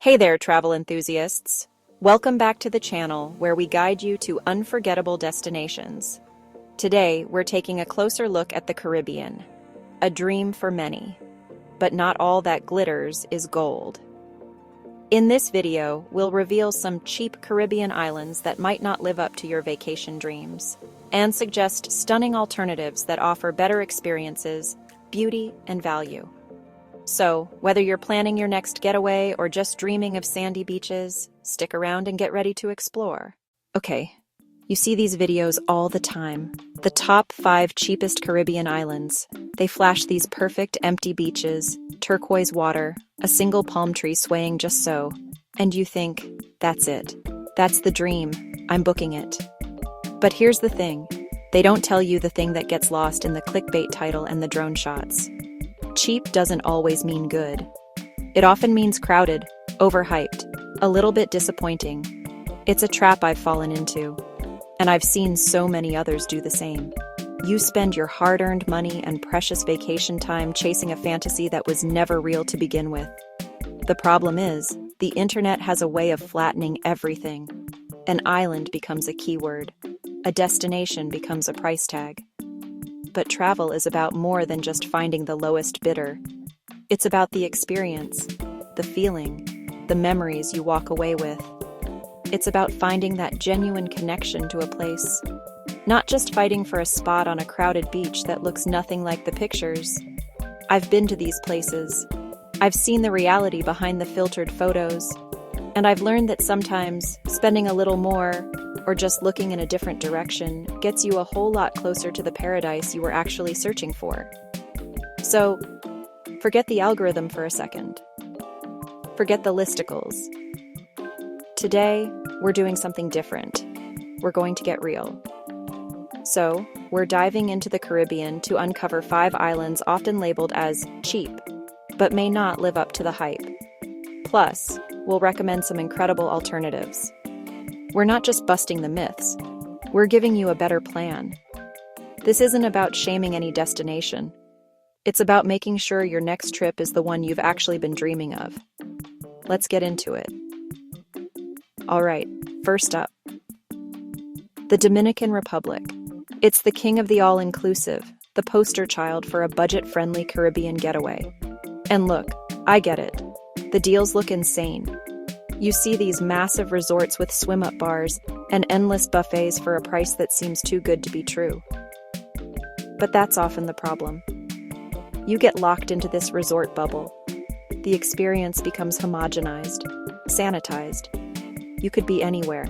Hey there, travel enthusiasts! Welcome back to the channel where we guide you to unforgettable destinations. Today, we're taking a closer look at the Caribbean, a dream for many. But not all that glitters is gold. In this video, we'll reveal some cheap Caribbean islands that might not live up to your vacation dreams, and suggest stunning alternatives that offer better experiences, beauty, and value. So, whether you're planning your next getaway or just dreaming of sandy beaches, stick around and get ready to explore. Okay, you see these videos all the time. The top 5 cheapest Caribbean islands. They flash these perfect empty beaches, turquoise water, a single palm tree swaying just so, and you think, that's it. That's the dream. I'm booking it. But here's the thing. They don't tell you the thing that gets lost in the clickbait title and the drone shots. Cheap doesn't always mean good. It often means crowded, overhyped, a little bit disappointing. It's a trap I've fallen into, and I've seen so many others do the same. You spend your hard-earned money and precious vacation time chasing a fantasy that was never real to begin with. The problem is, the internet has a way of flattening everything. An island becomes a keyword. A destination becomes a price tag. But travel is about more than just finding the lowest bidder. It's about the experience, the feeling, the memories you walk away with. It's about finding that genuine connection to a place, not just fighting for a spot on a crowded beach that looks nothing like the pictures. I've been to these places. I've seen the reality behind the filtered photos, and I've learned that sometimes spending a little more or just looking in a different direction gets you a whole lot closer to the paradise you were actually searching for. So, forget the algorithm for a second. Forget the listicles. Today, we're doing something different. We're going to get real. So, we're diving into the Caribbean to uncover 5 islands often labeled as cheap, but may not live up to the hype. Plus, we'll recommend some incredible alternatives. We're not just busting the myths, we're giving you a better plan. This isn't about shaming any destination. It's about making sure your next trip is the one you've actually been dreaming of. Let's get into it. All right, first up, the Dominican Republic. It's the king of the all-inclusive, the poster child for a budget-friendly Caribbean getaway. And look, I get it. The deals look insane. You see these massive resorts with swim-up bars and endless buffets for a price that seems too good to be true. But that's often the problem. You get locked into this resort bubble. The experience becomes homogenized, sanitized. You could be anywhere.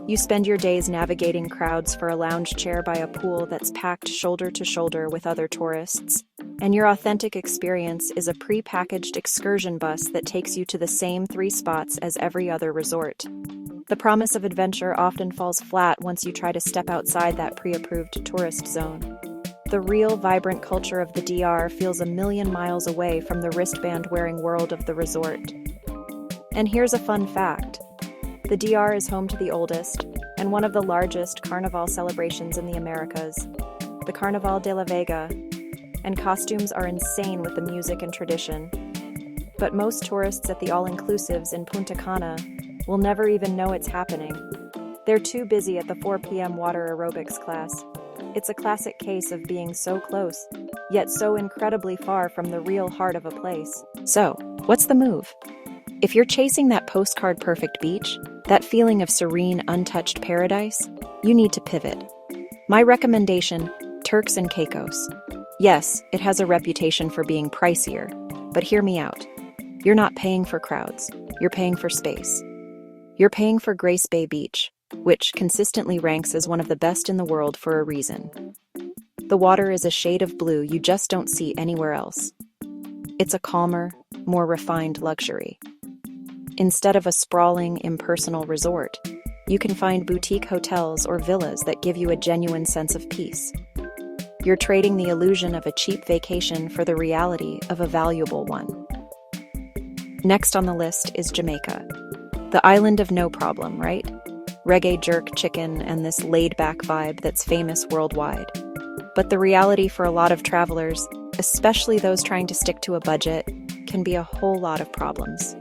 You spend your days navigating crowds for a lounge chair by a pool that's packed shoulder to shoulder with other tourists, and your authentic experience is a pre-packaged excursion bus that takes you to the same 3 spots as every other resort. The promise of adventure often falls flat once you try to step outside that pre-approved tourist zone. The real, vibrant culture of the DR feels a million miles away from the wristband-wearing world of the resort. And here's a fun fact. The DR is home to the oldest and one of the largest carnival celebrations in the Americas, the Carnaval de la Vega, and costumes are insane with the music and tradition. But most tourists at the all-inclusives in Punta Cana will never even know it's happening. They're too busy at the 4 p.m. water aerobics class. It's a classic case of being so close, yet so incredibly far from the real heart of a place. So, what's the move? If you're chasing that postcard-perfect beach, that feeling of serene, untouched paradise, you need to pivot. My recommendation, Turks and Caicos. Yes, it has a reputation for being pricier, but hear me out. You're not paying for crowds. You're paying for space. You're paying for Grace Bay Beach, which consistently ranks as one of the best in the world for a reason. The water is a shade of blue you just don't see anywhere else. It's a calmer, more refined luxury. Instead of a sprawling, impersonal resort, you can find boutique hotels or villas that give you a genuine sense of peace. You're trading the illusion of a cheap vacation for the reality of a valuable one. Next on the list is Jamaica. The island of no problem, right? Reggae jerk chicken and this laid-back vibe that's famous worldwide. But the reality for a lot of travelers, especially those trying to stick to a budget, can be a whole lot of problems.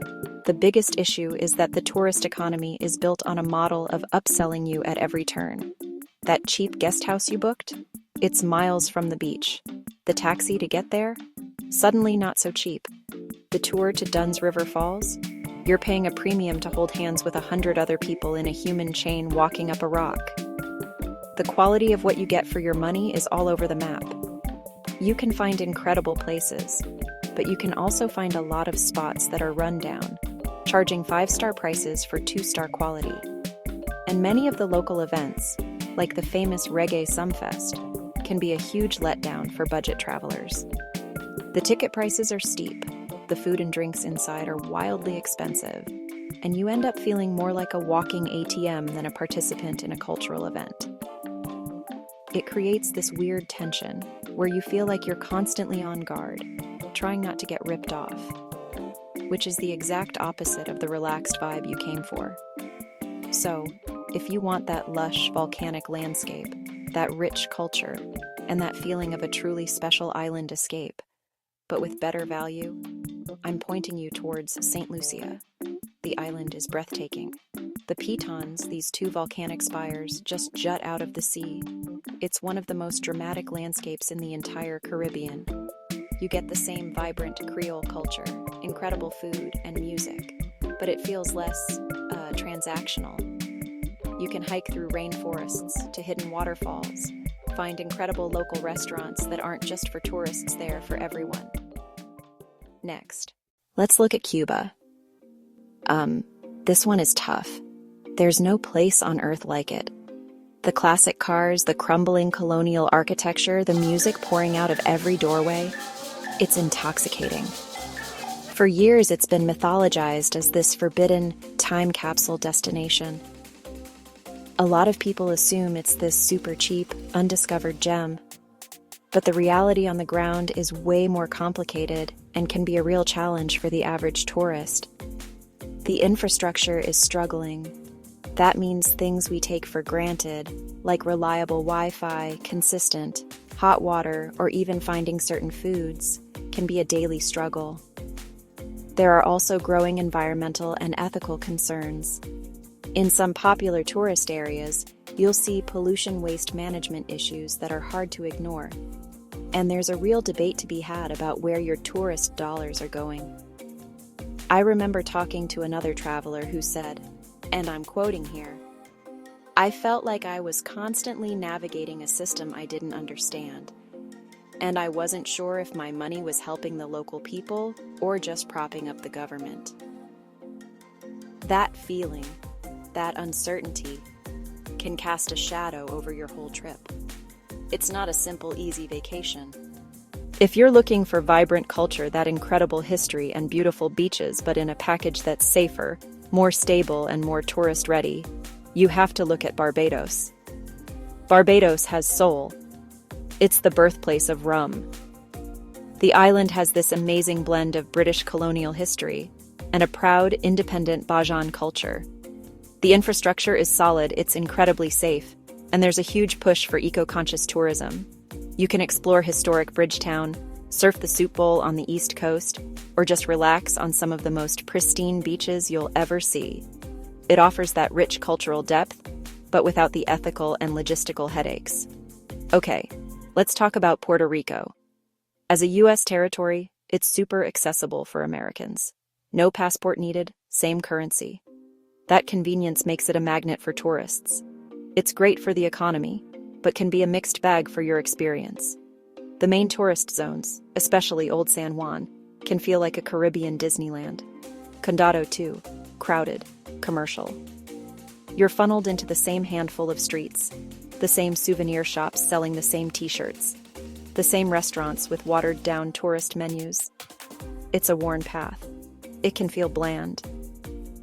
The biggest issue is that the tourist economy is built on a model of upselling you at every turn. That cheap guest house you booked? It's miles from the beach. The taxi to get there? Suddenly not so cheap. The tour to Dunn's River Falls? You're paying a premium to hold hands with 100 other people in a human chain walking up a rock. The quality of what you get for your money is all over the map. You can find incredible places, but you can also find a lot of spots that are run down, charging 5-star prices for 2-star quality. And many of the local events, like the famous Reggae Sumfest, can be a huge letdown for budget travelers. The ticket prices are steep, the food and drinks inside are wildly expensive, and you end up feeling more like a walking ATM than a participant in a cultural event. It creates this weird tension where you feel like you're constantly on guard, trying not to get ripped off, which is the exact opposite of the relaxed vibe you came for. So, if you want that lush, volcanic landscape, that rich culture, and that feeling of a truly special island escape, but with better value, I'm pointing you towards St. Lucia. The island is breathtaking. The Pitons, these 2 volcanic spires, just jut out of the sea. It's one of the most dramatic landscapes in the entire Caribbean. You get the same vibrant Creole culture, incredible food and music, but it feels less transactional. You can hike through rainforests to hidden waterfalls, find incredible local restaurants that aren't just for tourists, they're for everyone. Next, let's look at Cuba. This one is tough. There's no place on earth like it. The classic cars, the crumbling colonial architecture, the music pouring out of every doorway. It's intoxicating. For years, it's been mythologized as this forbidden time capsule destination. A lot of people assume it's this super cheap, undiscovered gem. But the reality on the ground is way more complicated and can be a real challenge for the average tourist. The infrastructure is struggling. That means things we take for granted, like reliable Wi-Fi, consistent, hot water, or even finding certain foods, can be a daily struggle. There are also growing environmental and ethical concerns. In some popular tourist areas, you'll see pollution waste management issues that are hard to ignore. And there's a real debate to be had about where your tourist dollars are going. I remember talking to another traveler who said, and I'm quoting here, "I felt like I was constantly navigating a system I didn't understand, and I wasn't sure if my money was helping the local people or just propping up the government." That feeling, that uncertainty, can cast a shadow over your whole trip. It's not a simple, easy vacation. If you're looking for vibrant culture, that incredible history and beautiful beaches, but in a package that's safer, more stable, and more tourist-ready, you have to look at Barbados. Barbados has soul. It's the birthplace of rum. The island has this amazing blend of British colonial history and a proud, independent Bajan culture. The infrastructure is solid, it's incredibly safe, and there's a huge push for eco-conscious tourism. You can explore historic Bridgetown, surf the Soup Bowl on the East Coast, or just relax on some of the most pristine beaches you'll ever see. It offers that rich cultural depth, but without the ethical and logistical headaches. Okay, let's talk about Puerto Rico. As a U.S. territory, it's super accessible for Americans. No passport needed, same currency. That convenience makes it a magnet for tourists. It's great for the economy, but can be a mixed bag for your experience. The main tourist zones, especially Old San Juan, can feel like a Caribbean Disneyland. Condado too, crowded, commercial. You're funneled into the same handful of streets, the same souvenir shops selling the same t-shirts, the same restaurants with watered-down tourist menus. It's a worn path. It can feel bland.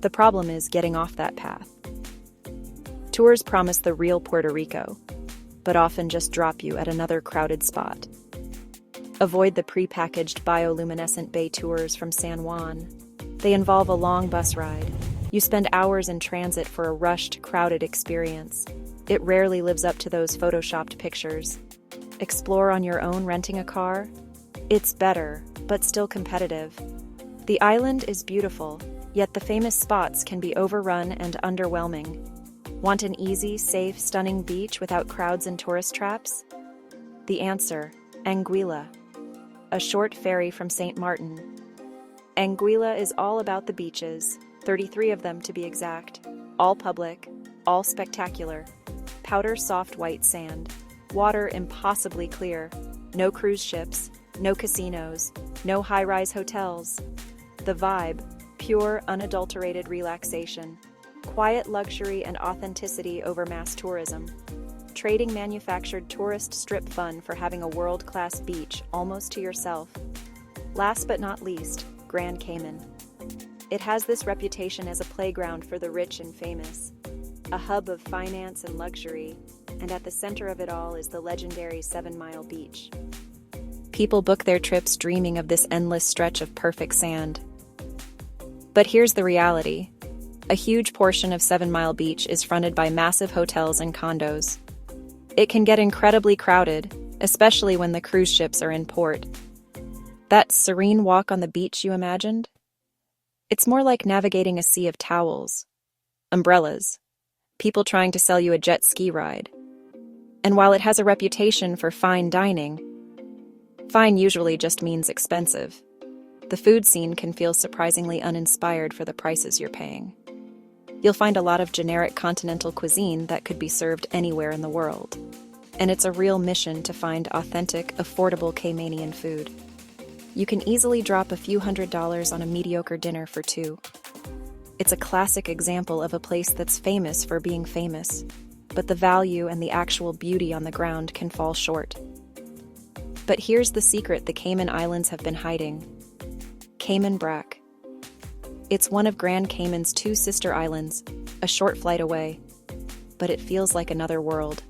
The problem is getting off that path. Tours promise the real Puerto Rico, but often just drop you at another crowded spot. Avoid the pre-packaged bioluminescent bay tours from San Juan. They involve a long bus ride. You spend hours in transit for a rushed, crowded experience. It rarely lives up to those photoshopped pictures. Explore on your own renting a car? It's better, but still competitive. The island is beautiful, Yet the famous spots can be overrun and underwhelming. Want an easy, safe, stunning beach without crowds and tourist traps? The answer: Anguilla, a short ferry from St. Martin. Anguilla is all about the beaches, 33 of them to be exact, all public, all spectacular. Powder soft white sand, water impossibly clear, no cruise ships, no casinos, no high-rise hotels. The vibe: pure, unadulterated relaxation, quiet luxury and authenticity over mass tourism. Trading manufactured tourist strip fun for having a world-class beach almost to yourself. Last but not least, Grand Cayman. It has this reputation as a playground for the rich and famous, a hub of finance and luxury, and at the center of it all is the legendary 7 Mile Beach. People book their trips dreaming of this endless stretch of perfect sand. But here's the reality. A huge portion of 7 Mile Beach is fronted by massive hotels and condos. It can get incredibly crowded, especially when the cruise ships are in port. That serene walk on the beach you imagined? It's more like navigating a sea of towels, umbrellas, people trying to sell you a jet ski ride. And while it has a reputation for fine dining, fine usually just means expensive. The food scene can feel surprisingly uninspired for the prices you're paying. You'll find a lot of generic continental cuisine that could be served anywhere in the world. And it's a real mission to find authentic, affordable Caymanian food. You can easily drop a few $100s on a mediocre dinner for two. It's a classic example of a place that's famous for being famous, but the value and the actual beauty on the ground can fall short. But here's the secret the Cayman Islands have been hiding. Cayman Brac. It's one of Grand Cayman's 2 sister islands, a short flight away, but it feels like another world.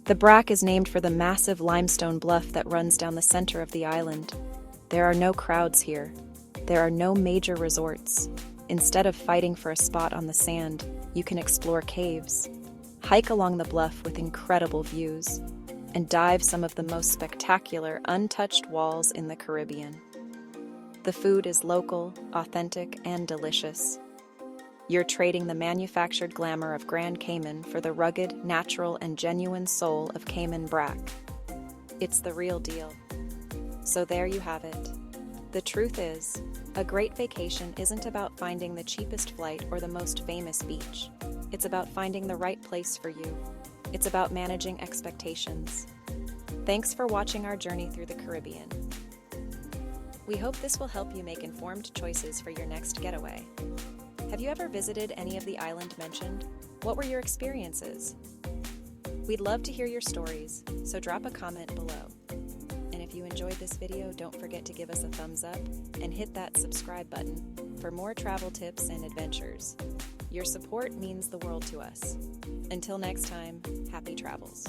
The Brac is named for the massive limestone bluff that runs down the center of the island. There are no crowds here. There are no major resorts. Instead of fighting for a spot on the sand, you can explore caves, hike along the bluff with incredible views, and dive some of the most spectacular, untouched walls in the Caribbean. The food is local, authentic, and delicious. You're trading the manufactured glamour of Grand Cayman for the rugged, natural, and genuine soul of Cayman Brac. It's the real deal. So there you have it. The truth is, a great vacation isn't about finding the cheapest flight or the most famous beach. It's about finding the right place for you. It's about managing expectations. Thanks for watching our journey through the Caribbean. We hope this will help you make informed choices for your next getaway. Have you ever visited any of the islands mentioned? What were your experiences? We'd love to hear your stories, so drop a comment below. And if you enjoyed this video, don't forget to give us a thumbs up and hit that subscribe button for more travel tips and adventures. Your support means the world to us. Until next time, happy travels.